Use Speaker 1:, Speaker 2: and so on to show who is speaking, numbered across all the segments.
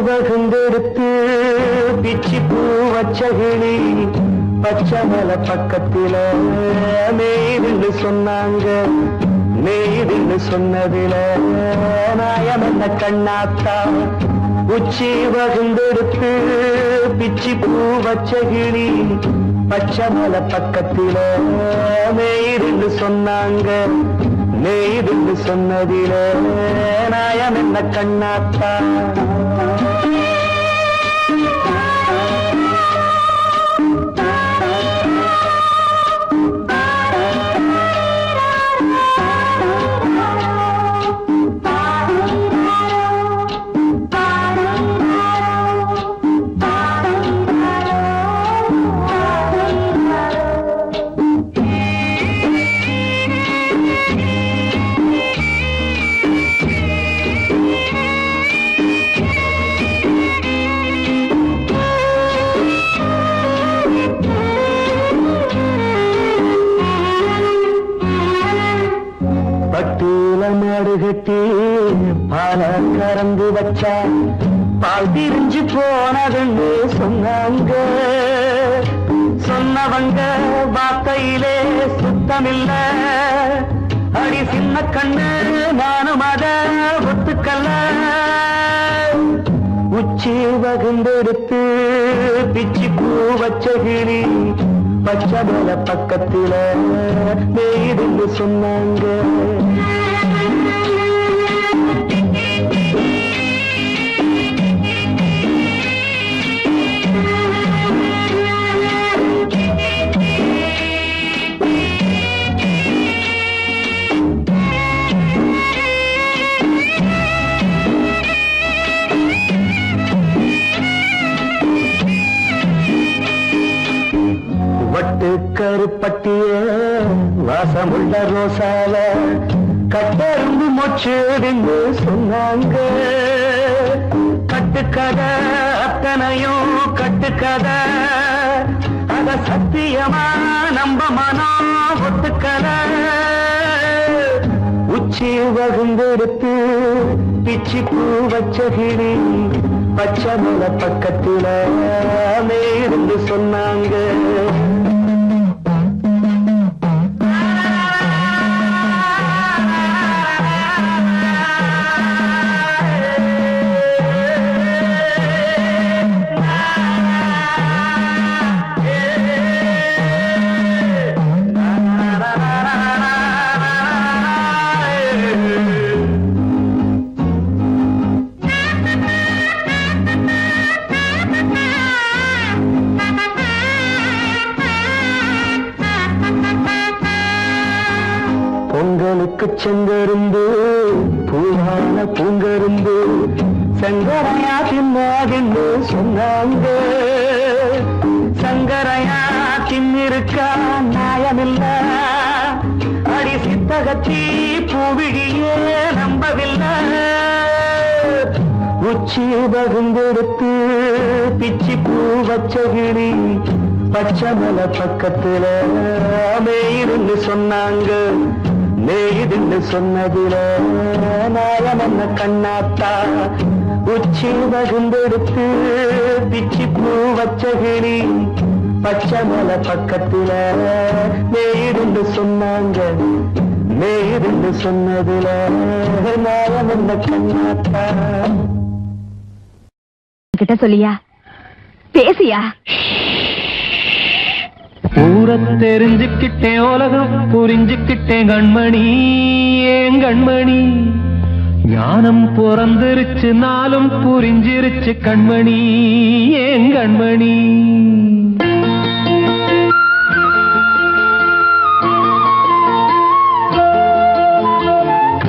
Speaker 1: வகுந்தெடுத்து பிச்சி பூ வச்சகிளி பச்சமல பக்கத்தில மேய்துன்னு சொன்னாங்க. மேய்துன்னு சொன்னதில நாயம் என்ன கண்ணாத்தா. உச்சி வகுந்தெடுத்து பிச்சி பூ வச்சகிளி பச்சமல பக்கத்தில மேய்துன்னு சொன்னாங்க. மேய்துன்னு சொன்னதில நாயம் என்ன கண்ணாத்தா. கட்டி பால கறந்து வச்சா பால் திரிஞ்சு போனதுன்னு சொன்னாங்க. சொன்னவங்க வார்த்தையிலே சுத்தமில்ல. அடி சின்ன கண்ணு நானும் அத ஒத்துக்கல்ல. உச்சி வகுந்தெடுத்து பிச்சி பூ வச்ச கிளி பச்சமல பக்கத்தில மேய்துன்னு சொன்னாங்க. வட்டு கருப்பட்டிய வாசமுள்ள ரோசால கட்டெருந்து மொச்சுடுன்னு சொன்னாங்க. கட்டுக்கதை அத்தனையும் கட்டுக்கதை, அத சத்தியமா நம்ப மனம் ஒத்துக்கதை. உச்சி வகுந்தெடுத்து பிச்சி பூ வச்ச கிளி பச்சமல பக்கத்தில மேய்ந்து சொன்னாங்க. பொங்கலுக்கு செங்கருந்து பூவான பூங்கருந்து சங்கரையா தின்னாதின்னு சொன்னாங்க. சங்கரையா தின்னிருக்கா நியாயமில்ல. அடி சித்தகத்தி பூவிழியே நம்பவில்லை. உச்சி வகுந்தெடுத்து பிச்சி பூ வச்ச கிளி பச்சமல பக்கத்தில மேய்துன்னு சொன்னாங்க. மேய்துன்னு சொன்னதில நாயம் என்ன கண்ணாத்தா. உச்சி வகுந்தெடுத்து பிச்சி பூ வச்ச கிளி பச்சமல பக்கத்தில மேய்துன்னு சொன்னாங்க. மேய்துன்னு சொன்னதில நாயம் என்ன கண்ணாத்தா.
Speaker 2: கிட்ட சொல்லியா பேசியா?
Speaker 1: ஊரை தெரிஞ்சுக்கிட்டேன், உலகம் புரிஞ்சுக்கிட்டேன் கண்மணி. ஏன் கண்மணி ஞானம் பிறந்திருச்சு, நாளும் புரிஞ்சிருச்சு கண்மணி. ஏன் கண்மணி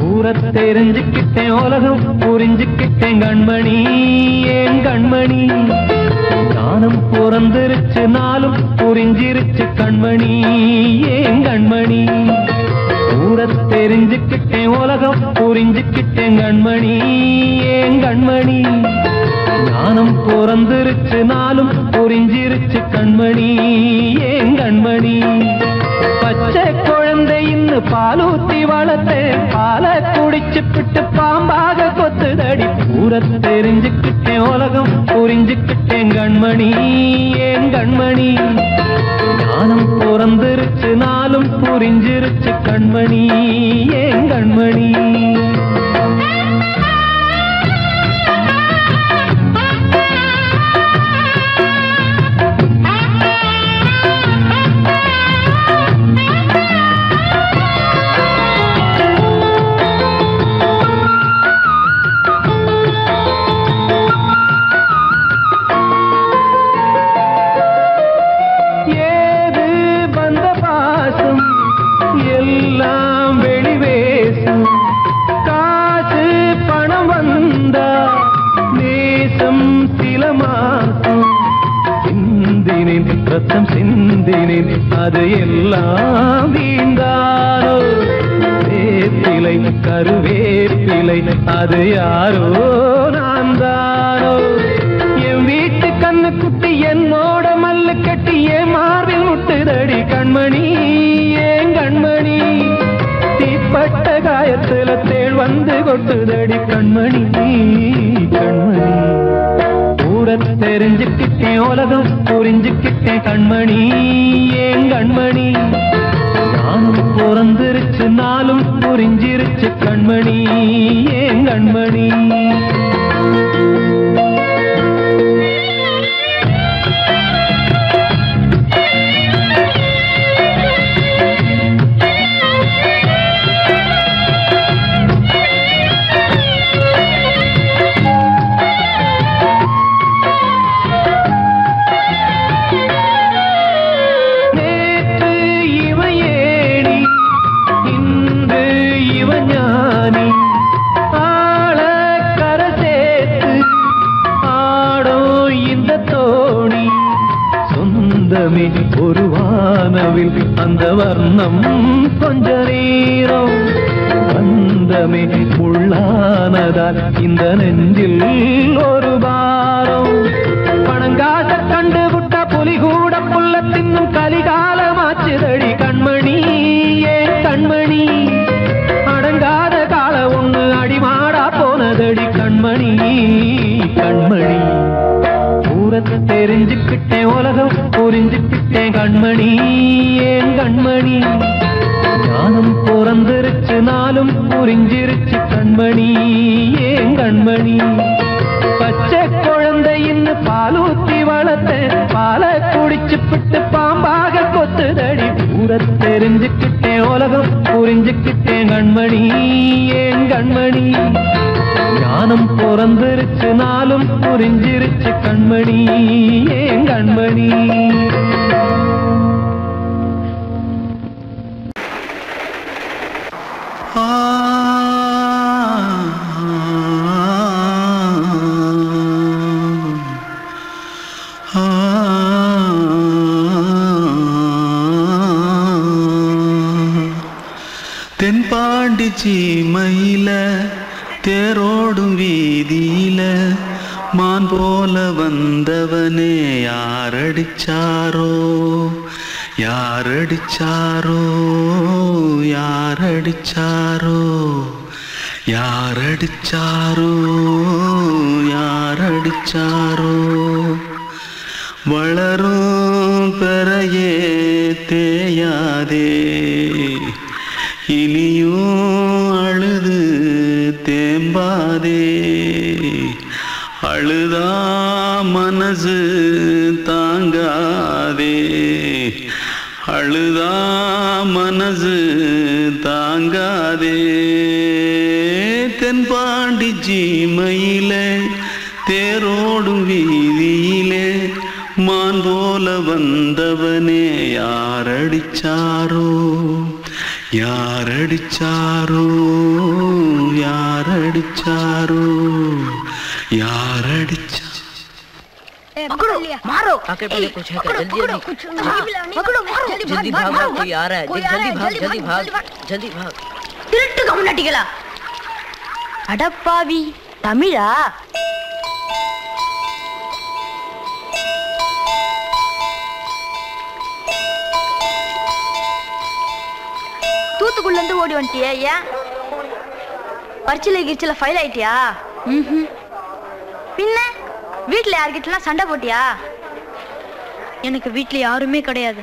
Speaker 1: ஊரை ஊரை தெரிஞ்சுக்கிட்டேன் உலகம் புரிஞ்சுக்கிட்டேன் கண்மணி ஏன் கண்மணி ஞானம் பிறந்திருச்சு நாளும் புரிஞ்சிருச்சு கண்மணி ஏன் கண்மணி ஊரை தெரிஞ்சுக்கிட்டேன் உலகம் புரிஞ்சுக்கிட்டேன் கண்மணி ஏன் கண்மணி ஞானம் பிறந்திருச்சு நாளும் புரிஞ்சிருச்சு கண்மணி ஏன் கண்மணி பச்சை குழந்தை இன்னும் பாலூத்தி வளர்த்தேன் பாலை குடிச்சு பிட்டு பாம்பாக கொத்துதடி ஊரை தெரிஞ்சுக்கிட்டேன் உலகம் புரிஞ்சுக்கிட்டேன் கண்மணி ஏன் கண்மணி ஞானம் பிறந்திருச்சு நாளும் புரிஞ்சிருச்சு கண்மணி ஏன் கண்மணி ரத்தம் சிந்தினேன் அது எல்லாம் வீந்தாரோ வேப்பிலை கருவேப்பிலை அது யாரோ நான் தானோ என் வீட்டு கண்ணு குட்டி என்னோட மல்லு கட்டி என் மார்பில் முட்டுதடி கண்மணி ஏன் கண்மணி தீப்பட்ட காயத்துல தேள் வந்து கொட்டுதடி கண்மணி கண்மணி ஊரை தெரிஞ்சுக்கிட்டேன் உலகம் புரிஞ்சுக்கிட்டேன் கண்மணி ஏன் கண்மணி ஞானம் பிறந்திருச்சு நாளும் புரிஞ்சிருச்சு கண்மணி ஏன் கண்மணி ஒரு வானவில் அந்த வர்ணம் கொஞ்ச நேரம் வந்தமே உள்ளானதால் இந்த நெஞ்சில் ஒரு பாரம் பணங்காச கண்டு விட்ட புலி கூட புல்ல தின்னும் கலிகாலமாச்சுதடி கண்மணி ஏன் கண்மணி அடங்காத கால ஒண்ணு அடிமாடா போனதடி கண்மணி கண்மணி ஊரை தெரிஞ்சுக்கிட்டேன் உலகம் புரிஞ்சுக்கிட்டேன் கண்மணி ஏன் கண்மணி ஞானம் பிறந்திருச்சு நாளும் புரிஞ்சிருச்சு கண்மணி ஏன் கண்மணி பச்சை குழந்தை இன்னும் பாலூத்தி வளர்த்தேன் பாலை குடிச்சு பிட்டு பாம்பாக கொத்துதடி ஊரை தெரிஞ்சுக்கிட்டேன் உலகம் புரிஞ்சுக்கிட்டேன் கண்மணி ஏன் கண்மணி ஞானம் பிறந்திருச்சு நாளும் புரிஞ்சிருச்சு கண்மணி ஏன் கண்மணி
Speaker 3: தென்பாண்டி சீமையில தேரோடும் வீதியில மான் போல வந்தவனே யாரடிச்சாரோ யாரடிச்சாரோ யாரடிச்சாரோ யாரடிச்சாரோ யாரடிச்சாரோ வளரும் பெறையே தேயாதே இனியும் அழுது தேம்பாதே அழுதா மனசு தாங்காதே அழுதா மனசு தாங்காதே தென்பாண்டி சீமையிலே தேரோடும் வீதியிலே மான் போல வந்தவனே யாரடிச்சாரோ யாரடிச்சாரோ யாரடிச்சாரோ யாரடிச்சா
Speaker 4: मारो
Speaker 5: आके पहले कुछ है क्या जल्दी जल्दी
Speaker 4: पकड़ो मारो
Speaker 5: जल्दी भाग कोई आ रहा है जल्दी भाग जल्दी भाग
Speaker 4: திருட்டு கம்யூனிட்டிகளா அடப்பாவி தமிழா தூத்துக்குள்ள இருந்து ஓடி வந்துட்டியா ஏன் பரிச்சையில கிரிச்சில ஃபைல் ஆயிட்டியா பின்ன வீட்டுல யார்கிட்டலாம் சண்டை போட்டியா எனக்கு வீட்டுல யாருமே கிடையாது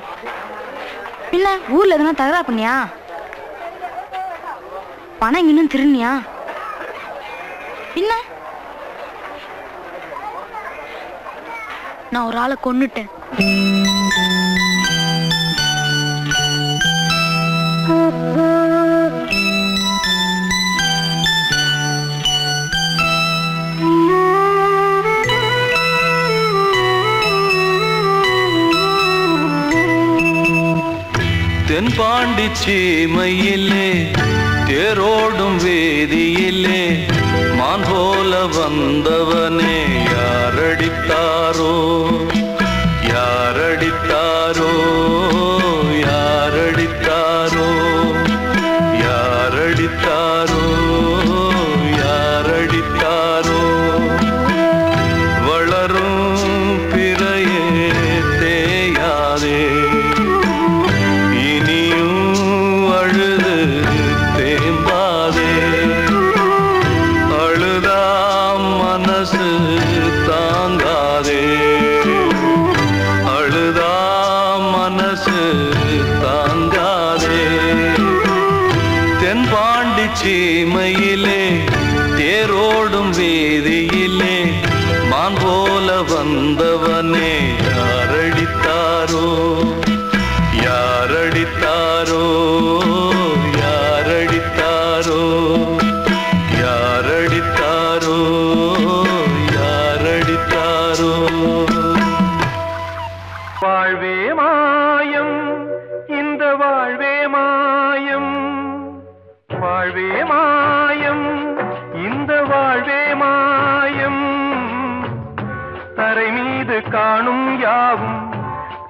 Speaker 4: பின்ன ஊர்ல எதுனா தகராறு பண்ணியா பணம் இன்னும் திருநியா பின்ன நான் ஒரு ஆளை கொன்னுட்டேன்
Speaker 3: தென்பாண்டி சீமையிலே தேரோடும் வேதியிலே மான் போல வந்தவனே யாரடித்தாரோ யாரடித்தாரோ யாரடித்தாரோ யாரடித்தாரோ யாரடித்தாரோ வளரும் பிறையே தேயாதே சீமையிலே தேரோடும் வேதியிலே மான் போல வந்தவனே யாரடித்தாரோ யாரடித்தாரோ யாரடித்தாரோ யாரடித்தாரோ யாரடித்தாரோ வாழ்வே மாயம் இந்த வாழ்வே மாயம் வாழ்வே மாயம் இந்த வாழ்வே மாயம் தரை மீது காணும் யாவும்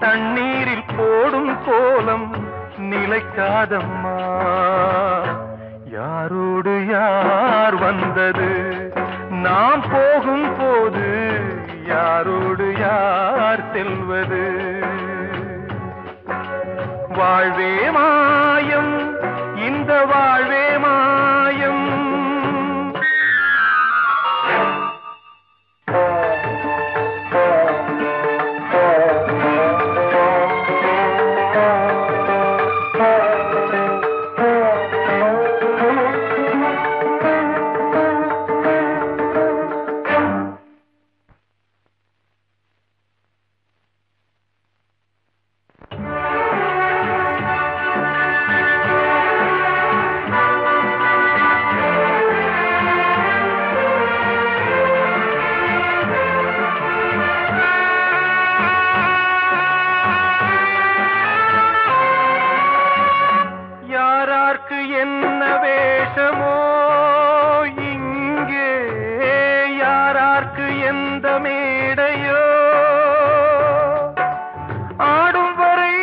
Speaker 3: தண்ணீரில் போடும் கோலம் நிலைக்காதம்மா யாரோடு யார் வந்தது நாம் போகும் போது யாரோடு யார் செல்வது வாழ்வே மாயம் இந்த வாழ்வே மாயம் என்ன வேஷமோ இங்கே யாரார்க்கு எந்த மேடையோ ஆடும் வரை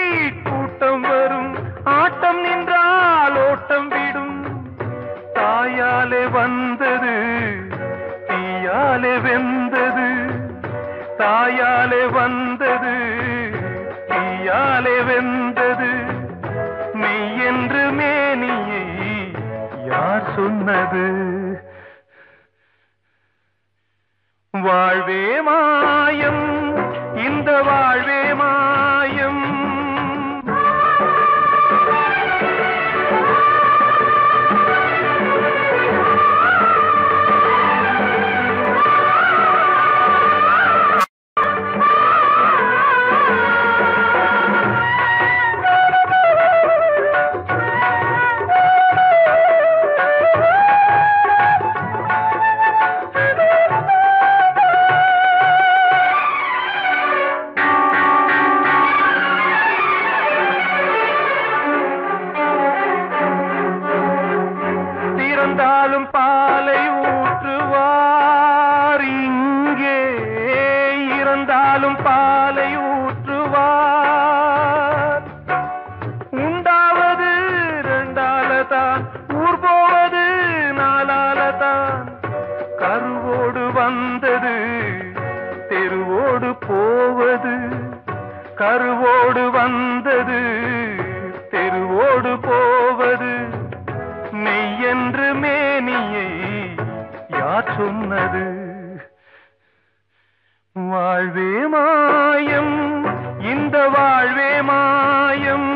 Speaker 3: கூட்டம் வரும் ஆட்டம் நின்றால் ஓட்டம் விடும் தாயாலே வந்தது தீயாலே வெந்தது தாயாலே வந்தது தீயாலே வெந்தது மெய் என்று மேனியை யார் சொன்னது வாழ்வே மாயம் இந்த வாழ்வே மாயம் பிறந்தாலும் பாலை ஊற்றுவார். உண்டாவது ரெண்டாலதான், ஊர் போவது நாலாலதான். கருவோடு வந்தது தெருவோடு போவது, கருவோடு வந்தது தெருவோடு போவது. மெய்யென்று மேனியை யார் சொன்னது? வாழ்வே மாயம், இந்த வாழ்வே மாயம்.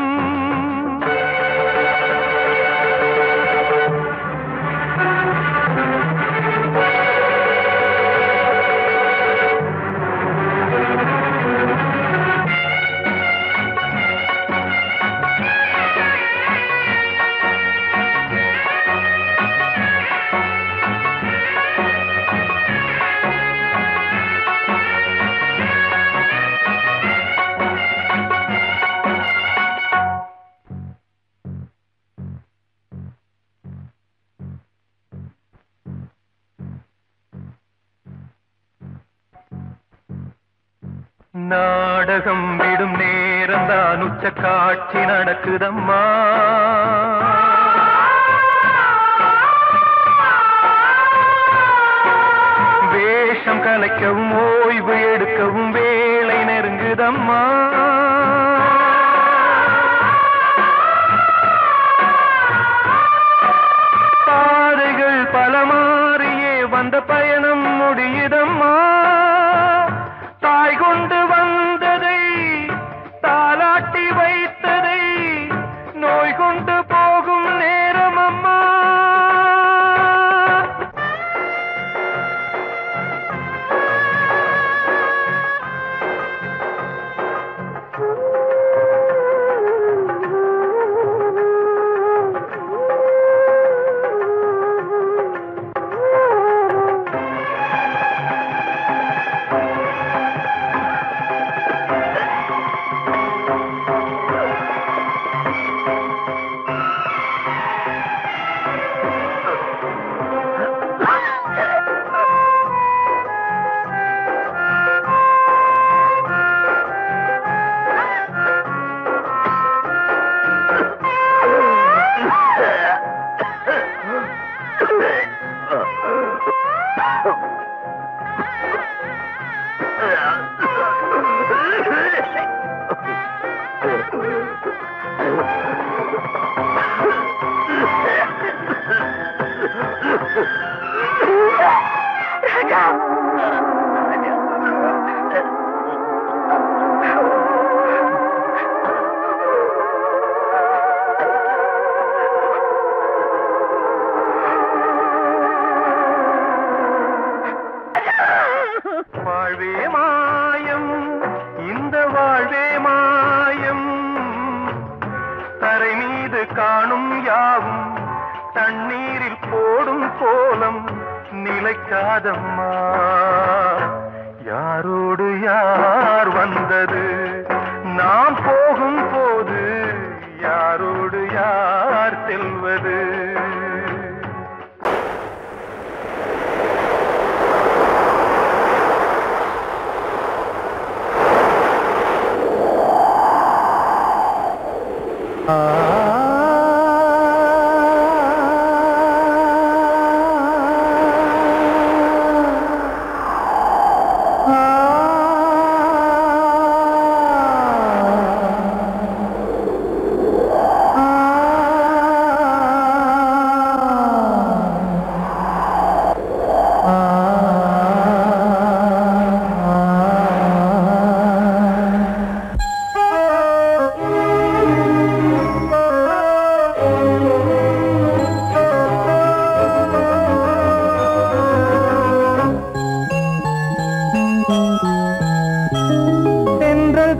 Speaker 3: நாடகம் விடும் நேரம் தான் உச்ச காட்சி நடக்குதம்மா. வேஷம் கலைக்கவும் ஓய்வு எடுக்கவும் வேளை நெருங்குதம்மா. பாதைகள் பல மாறியே வந்த பயணம் முடியுதம்மா. தாய் கொண்டு வந்ததை தாலாட்டி வைத்ததை நோய் கொண்டு போகும் நேரம் அம்மா. வாழ்வே மாயம், இந்த வாழ்வே மாயம். தரை மீது காணும் யாவும் தண்ணீரில் போடும் கோலம் நிலைக்காதம்மா. யாரோடு யார் வந்தது நாம் போகும் போது, யாரோடு யார் செல்வது?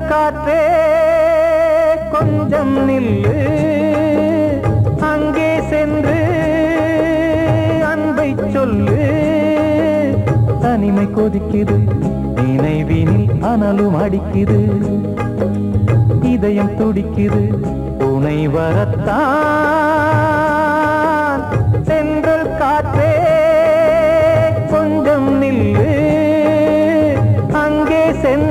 Speaker 3: காற்றே கொஞ்சம் நில்லு, அங்கே சென்று அன்பை சொல்லு. தனிமை கொதிக்குது, நினைவினில் அனலும் அடிக்குது, இதயம் துடிக்குது துணை வரத்தான். சென்றல் காற்றே கொஞ்சம் நில்லு, அங்கே சென்று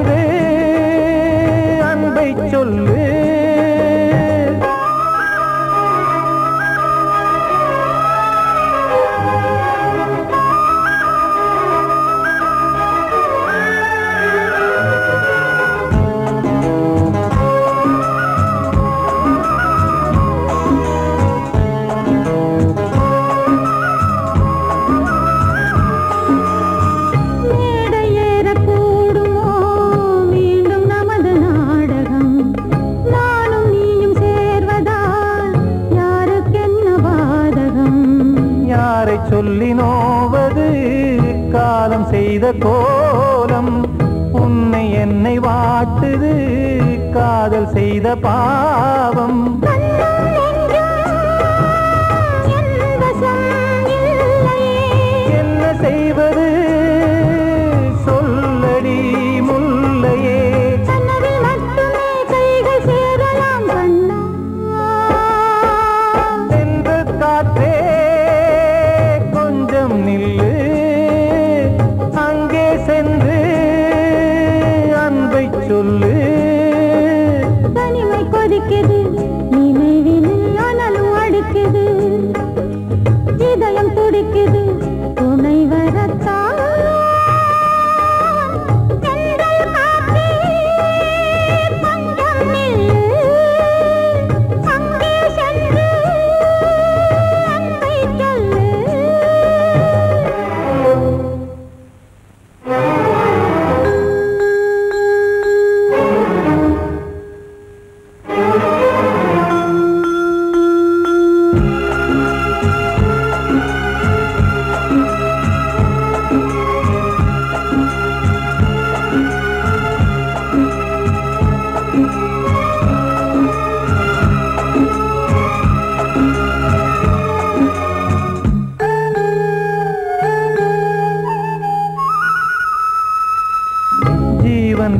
Speaker 1: கோலம் உன்னை என்னை வாட்டுது காதல் செய்த பாவம் என்ன செய்வது சொல்லடி முல்லையே சென்று காற்றே கொஞ்சம் நில்லு அங்கே சென்று அன்பை சொல்லு
Speaker 6: தனிமை கொதிக்குது நினைவினில் அனலும் அடிக்குது இதயம் துடிக்குது துணை வரத்தான்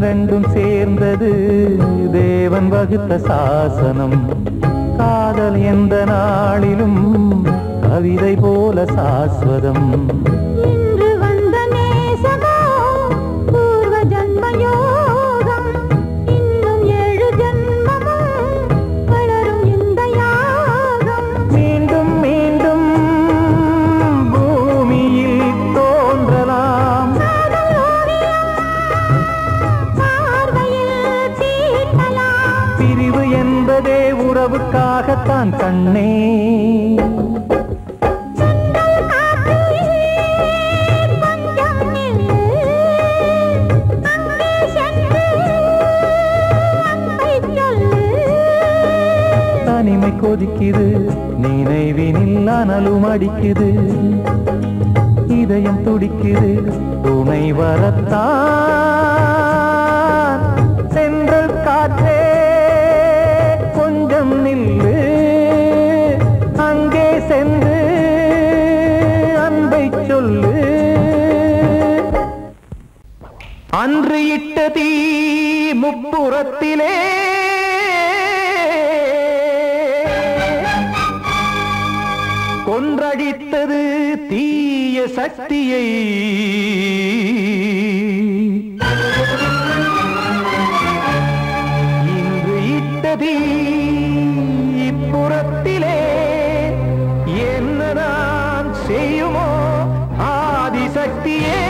Speaker 6: ரெண்டும் சேர்ந்தது தேவன் வகுத்த சாசனம் காதல் எந்த நாளிலும் கவிதை போல சாஸ்வதம் இன்று வந்த நேசமோ பூர்வ ஜன்ம யோகம் இன்னும் 7 ஜன்மமும் வளரும் இந்த யாகம் மீண்டும் மீண்டும் பூமியில் தோன்றலாம் பிரிவு என்பதே உறவுக்காகத்தான் கண்ணே தனிமை கொதிக்குது நினைவினில் அனலும் அடிக்குது இதயம் துடிக்குது துணை வரத்தான் சென்றல் காற்றே கொஞ்சம் நில்லு அங்கே சென்று அன்பை சொல்லு அன்று இட்ட தீ முப்புறத்திலே கொன்றடித்தது தீய சக்தியை இன்று இட்டதீ இப்புறத்திலே என்ன நான் செய்யுமோ ஆதிசக்தியே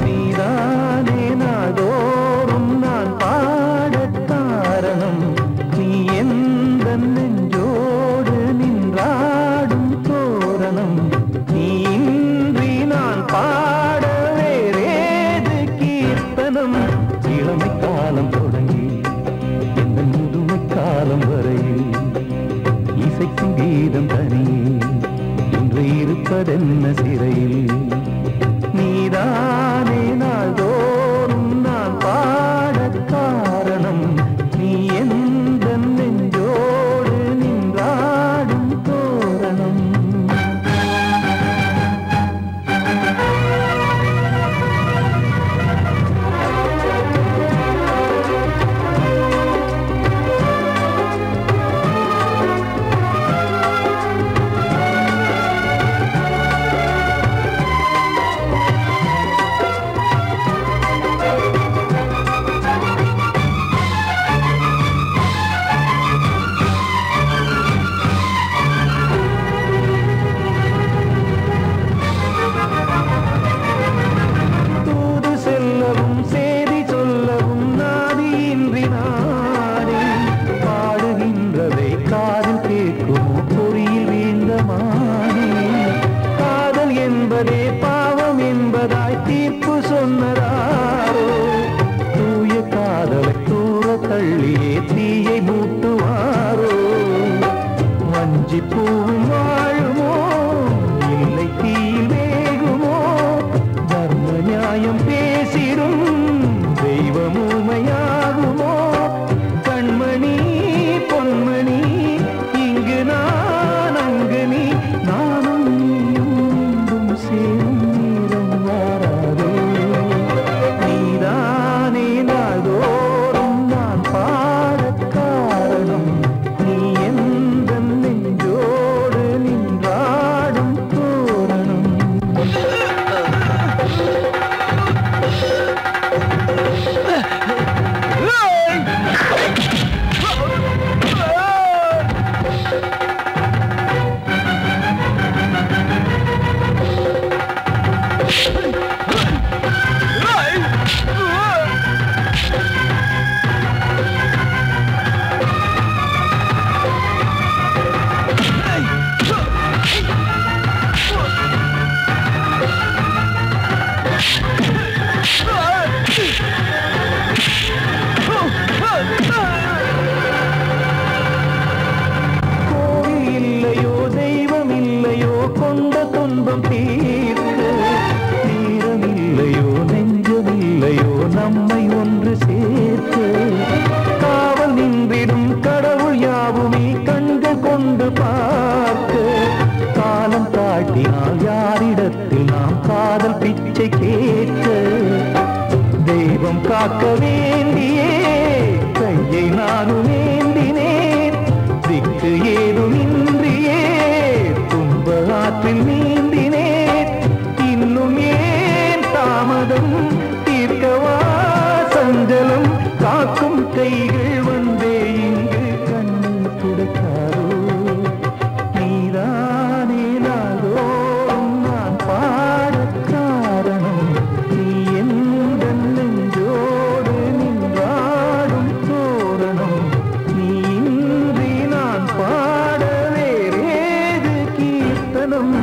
Speaker 6: நீதானே நாள்தோறும் நான் பாடக் காரணம் நீ எந்த நெஞ்சோடு நின்றாடும் தோரணம் நீ இன்றி நான் பாட வேறேது கீர்த்தனம் இளமை காலம் தொடங்கி எந்த முதுமை காலம் வரையில் இசைக்கும் கீதம் தனியே இன்று இருப்பதென்ன சிறையில் நீதானே நாள்தோறும் நான் பாடக் காரணம் நீ எந்த நெஞ்சோடு நின்றாடும் தோரணம் காதல் பிச்சை கேட்க தெய்வம் காக்க வேண்டியே கையை நானும் ஏந்தினேன் திக்கு ஏதுமின்றியே துன்ப ஆற்றில் நீந்தினேன் இன்னும் ஏன் தாமதம் தீர்க்கவா சஞ்சலம் காக்கும் கைகள் வந்தே இங்கு கண்ணை துடைக்காரோ நீதானே நாள்தோறும் நான் பாடக் காரணம் நீ எந்த நெஞ்சோடு நின்றாடும் தோரணம் நீ இன்றி நான் பாட வேறேது கீர்த்தனம்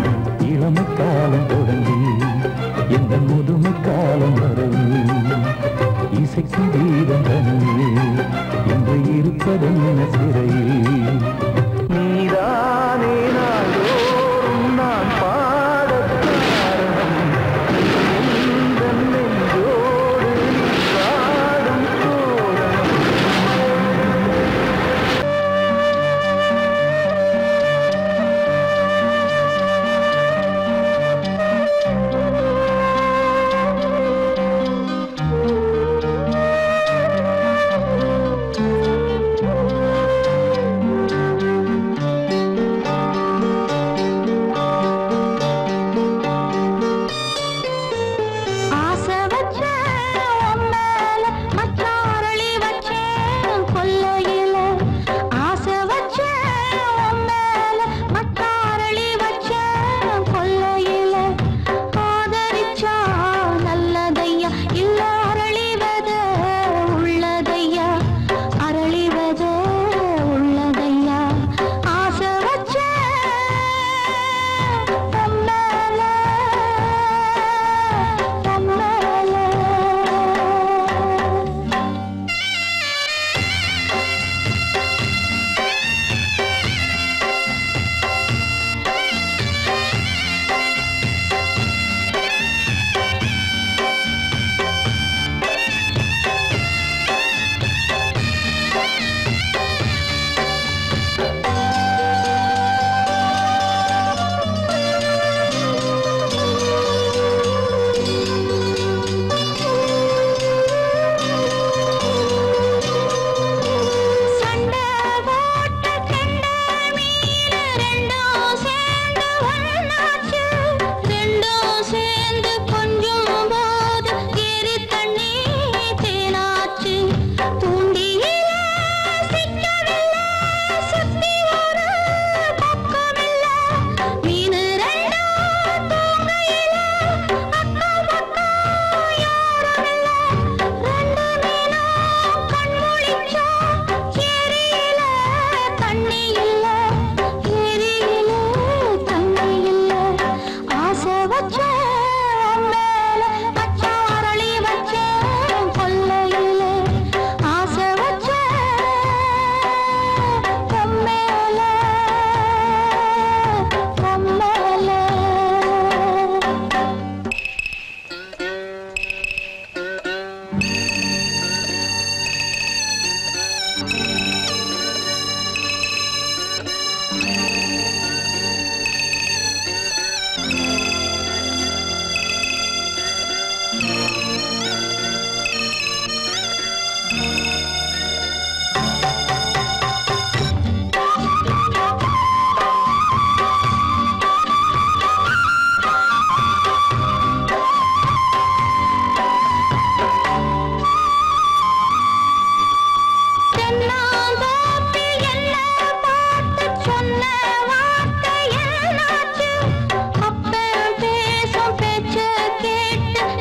Speaker 6: இளமை காலம் தொடங்கி எந்த முதுமை காலம் வரை இசைக்கு வீதம் தனியே என்று இருப்பதென்ன சிறையில் நீதானே நாள்தோறும் நான் பாடக் காரணம் எந்த நெஞ்சோடு நின்றாடும் தோரணம்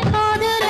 Speaker 7: காதல்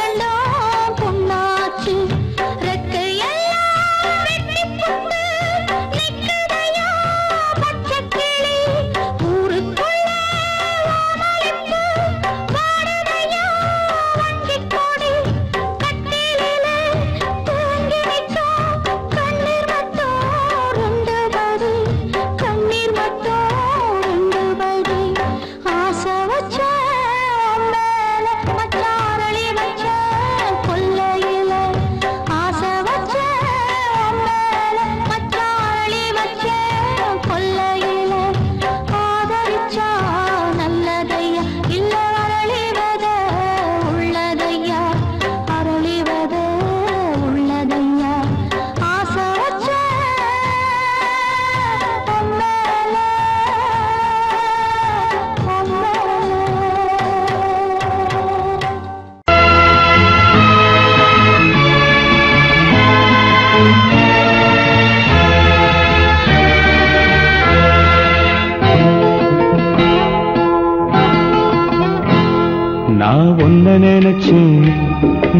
Speaker 6: ஒன்ன நினைச்சேன்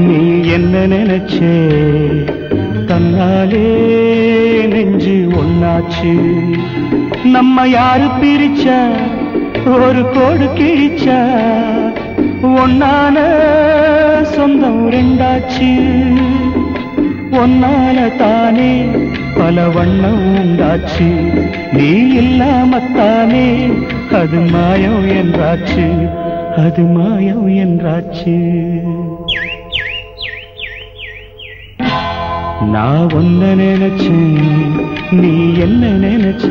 Speaker 6: நீ என்ன நினைச்சே தன்னாலே நெஞ்சு ஒன்னாச்சு நம்ம யாரு பிரிச்சா ஒரு கோடு கிழிச்சா ஒன்னான சொந்தம் ரெண்டாச்சு ஒன்னால தானே பல வண்ணம் உண்டாச்சு நீ இல்லாமத்தானே அது மாயம் என்றாச்சு அது மாயம் என்றாச்சு நான் ஒன்ன நினைச்சேன் நீ என்ன நினைச்ச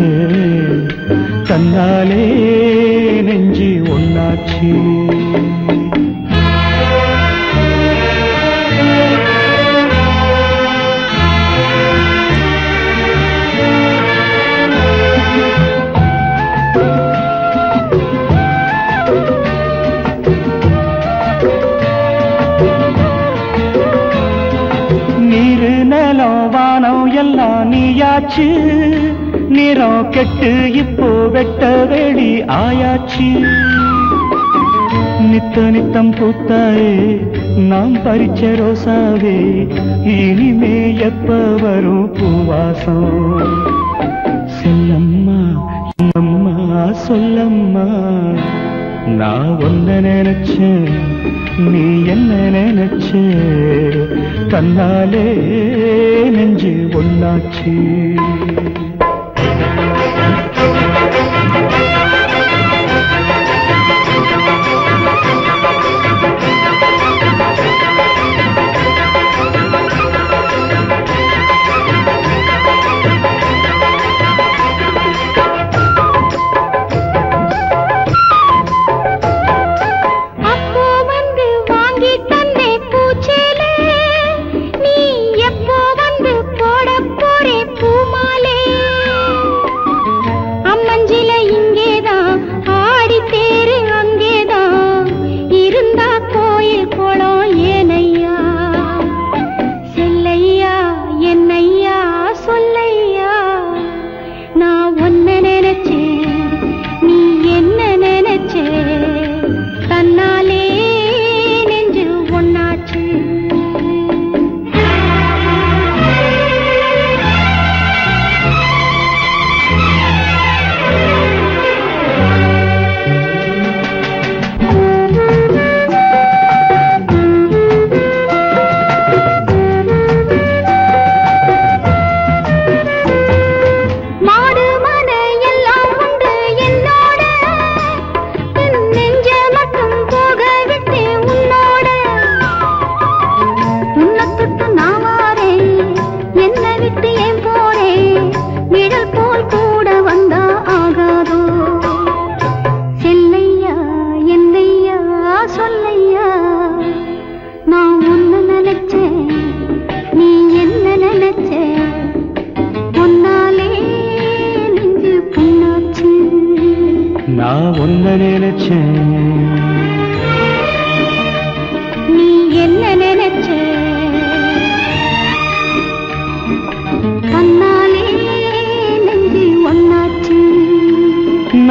Speaker 6: தன்னாலே நெஞ்சு ஒன்னாச்சு எல்லாம் நீயாச்சு நிறம் கெட்டு இப்போ வெட்ட வெளி ஆயாச்சு நித்த நித்தம் பூத்தாயே நாம் பறிச்ச ரோசாவே இனிமே எப்ப வரும் பூவாசம் செல்லம்மா அம்மா சொல்லம்மா நான் ஒன்ன நினைச்சேன் நீ என்ன நினைச்ச தன்னாலே நெஞ்சு ஒன்னாச்சு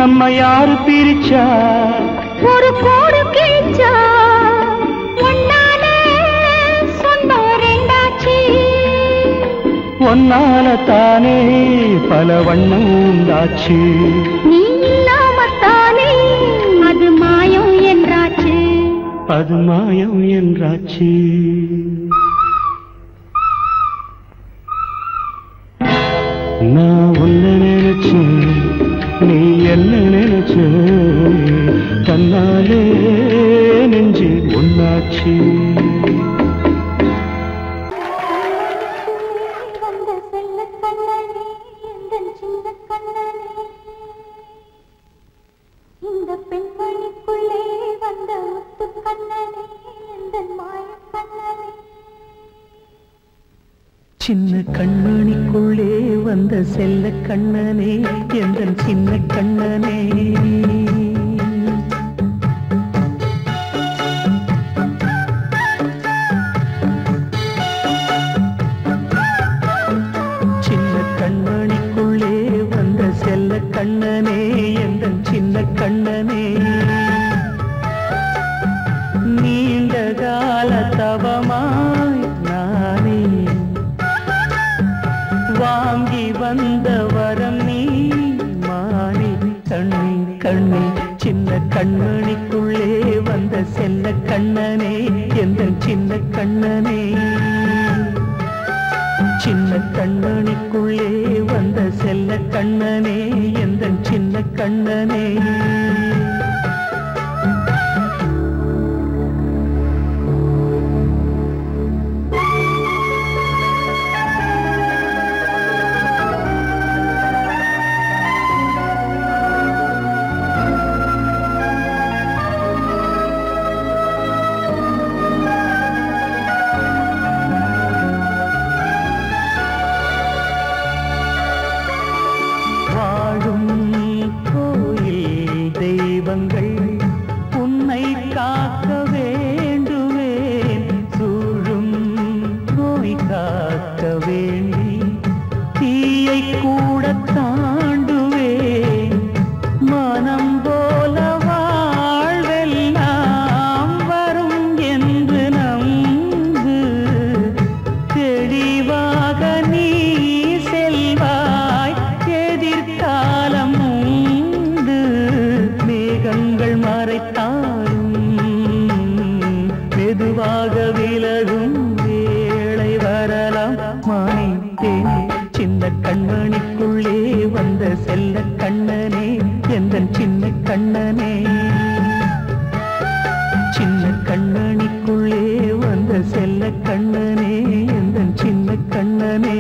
Speaker 6: நம்ம யாரு பிரிச்சா ஒரு கோடு கிழிச்சா ஒன்னாலே சொந்தம் ரெண்டாச்சு ஒன்னால தானே பல வண்ணம் உண்டாச்சு நீ இல்லாமத்தானே அது மாயம் என்றாச்சு அது மாயம் என்றாச்சு நான் உன்னை நினைச்சேன் நீ என்ன நினைச்ச தன்னாலே நெஞ்சு ஒன்னாச்சு
Speaker 7: இந்த பெண்மணிக்குள்ளே வந்த முத்து கண்ணனே இந்த மாய கண்ணனே
Speaker 6: சின்ன கண்மணிக்குள்ளே வந்த செல்ல கண்ணனே எந்தன் சின்ன கண்ணனே சின்ன கண்மணிக்குள்ளே வந்த செல்ல கண்ணனே எந்தன் சின்ன கண்ணனே நீண்ட கண்மணிக்குள்ளே வந்த செல்ல கண்ணனே எந்தன் சின்ன கண்ணனே சின்ன கண்மணிக்குள்ளே வந்த செல்ல கண்ணனே எந்தன் சின்ன கண்ணனே உன்னை காக்க வேண்டுவேன் சூழும் நோய் காக்க வேண்டி தீயை கூட தாண்டுவேன் மனம் போல வாழ்வெல்லாம் வரும் என்று நம்பு தெளிவாக நீ செல்வாய் எதிர்காலம் மேகங்கள் மறைத்தாலும் மெதுவாக விலகும் வேளை வரலாம் மானித்தேனே சின்ன கண்மணிக்குள்ளே வந்த செல்ல கண்ணனே எந்தன் சின்ன கண்ணனே சின்ன கண்மணிக்குள்ளே வந்த செல்ல கண்ணனே எந்தன் சின்ன கண்ணனே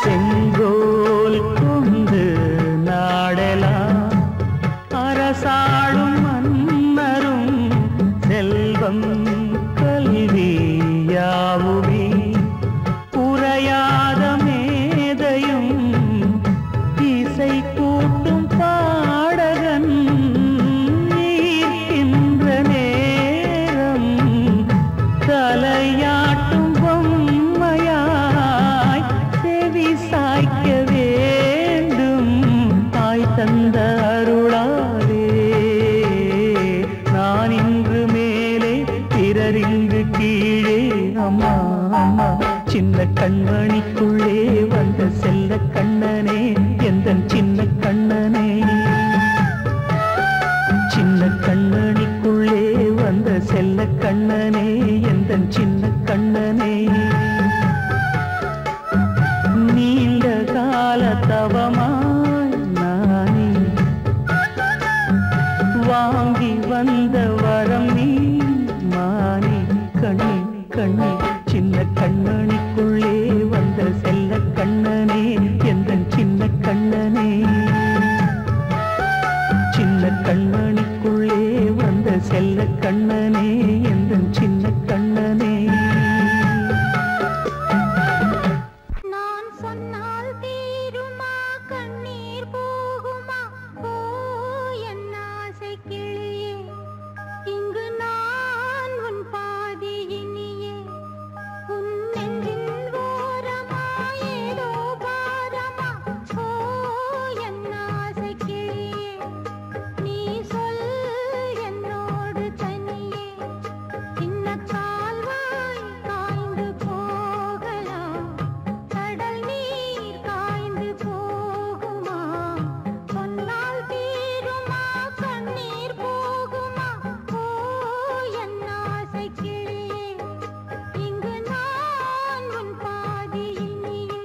Speaker 6: செங்கோல் கொண்டு நாடலாம் அரசாளும் மன்னரும் செல்வம் கல்வியாவுமே உரையாத மேதையும் இசை கூட்டும் பாடகன் ஈர்க்கின்ற நேரம் தலையாட்டும் பொம்மையாய் செவி சாய்க்க வேண்டும் தாய் தந்த அருளாலே நான் இன்று மேலே பிறரிங்கு கீழே அம்மா அம்மா சின்ன கண்மணிக்குள்ளே வந்த செல்ல கண்ணனே எந்தன் சின்ன கண்ணனே சின்ன கண்ணனிக்குள்ளே வந்த செல்ல கண்ணனே எந்தன் சின்ன கண்ணனே நீண்ட கால தவமாய் நானே வாங்கி வந்த வரம் நீ மானே கண்ணே கண்ணே சின்ன கண்ணனிக்குள்ளே வந்த செல்ல கண்ணனே எந்தன் சின்ன கண்ணனே சின்ன கண்ணனிக்குள்ளே வந்த செல்ல கண்ணனே எந்தன் சின்ன கண்ணனே
Speaker 7: நான் சொன்னால் தீருமா கண்ணீர் போகுமா ஓ என் ஆசை கிளியே இங்கு நான் உன் பாதி இனியே உன் நெஞ்சின் ஓரமா ஏதோ பாரமா ஓ என் ஆசை கிளியே நீ சொல் என்னோடு தனியே சின்ன கால்வாய் காய்ந்து போகலாம் கடல் நீர் காய்ந்து போகுமா சொன்னால் தீருமா கண்ணீர் போகுமா ஓ என் ஆசை கிளியே இங்கு நான் உன் பாதி இனியே